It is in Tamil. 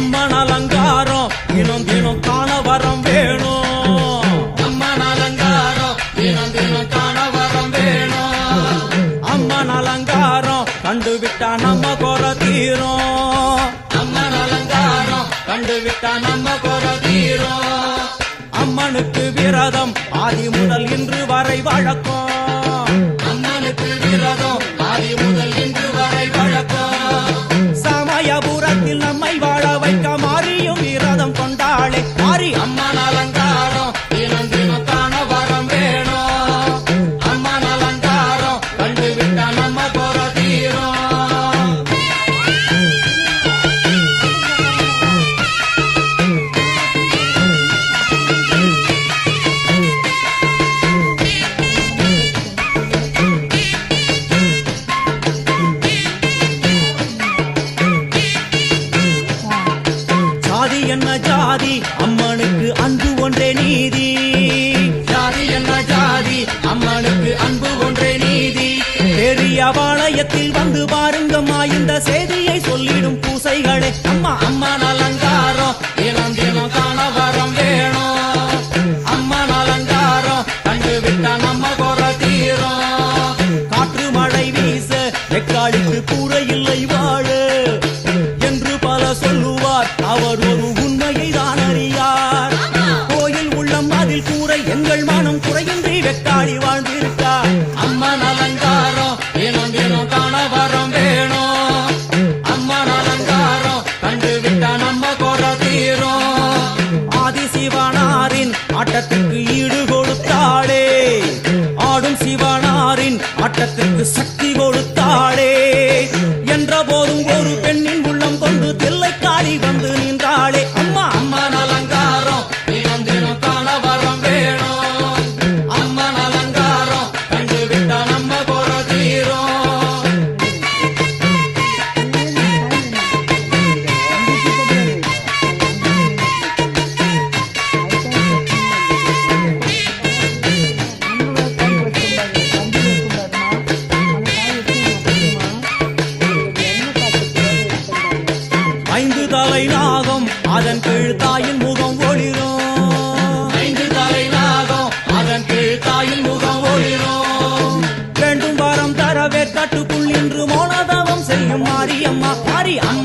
அம்மன் அலங்காரம் தினம் தினம் காண வரம் வேணும். அம்மன் அலங்காரம் தினம் தினம் காண வரம் வேணும். அம்மன் அலங்காரம் கண்டுவிட்டா நம்ம குறை தீரும். அம்மன் அலங்காரம் கண்டுவிட்டா நம்ம குறை தீரும். அம்மனுக்கு விரதம் ஆதி முதல் இன்று வரை வழக்கம். அம்மனுக்கு விரதம் ஆதி முதல் இன்று வரை வழக்கம். சமயபுரத்தில் நம்மை வாழ வைக்க மாறியும் விரதம் கொண்டாளே மாறி அம்மன் அலங்காரம் தினம் தினம் காண வரம் வேணும். அம்மன் அலங்காரம் கண்டுவிட்டா நம்ம குறை தீரும். ஜாதி என்ன ஜாதி அம்மனுக்கு அன்பு ஒன்றே நீதி. ஜாதி என்ன ஜாதி அம்மனுக்கு அன்பு ஒன்றே நீதி. பெரிய பாளையத்தில் வந்து பாருங்கம்மா இந்த செய்தியை சொல்லிடும் பூசைகளே. அம்மா அம்மன் அலங்காரம் தினம் தினம் காண வரம் வேணும். அம்மன் அலங்காரம் கண்டுவிட்டா நம்ம குறை தீரும். காற்று மழை வீச எக்காலிக்கு கூரை இல்லை வாழ என்று பல சொல்லுவார். அவர் ஒரு உண்மையை தான் அறியார். கோயில் உள்ளம் அதில் கூரை எங்கள் மனம் குறையின்றி வெக்காளி வாழ்ந்திருக்கார். அம்மன் அலங்காரம் தினம் தினம் காண வரம் வேணும். அம்மன் அலங்காரம் கண்டுவிட்டா நம்ம குறை தீரும். ஆதிசிவனாரின் ஆட்டத்துக்கு ஈடு கொடுத்தாளே. ஆடும் சிவனாரின் ஆட்டத்துக்கு சக்தி கொடுத்தாளே. என்ற போதும் ஒரு பெண்ணின் உள்ளம் கொண்டு தில்லைக்காளி வந்து நின்றாளே. அம்மா அம்மன் அலங்காரம் தினம் தினம் காண வரம் வேணும். அம்மன் அலங்காரம் கண்டுவிட்டா நம்ம குறை தீரும். ஐந்து தலை நாகம் அதன் கீழ் தாயின் முகம் ஒளிரும். ஐந்து தலை நாகம் அதன் கீழ் தாயின் முகம் ஒளிரும். வேண்டும் வரம் தரவே காட்டுக்குள் இன்று மோனதவம் செய்யும் மாரியம்மா மாரி அம்மா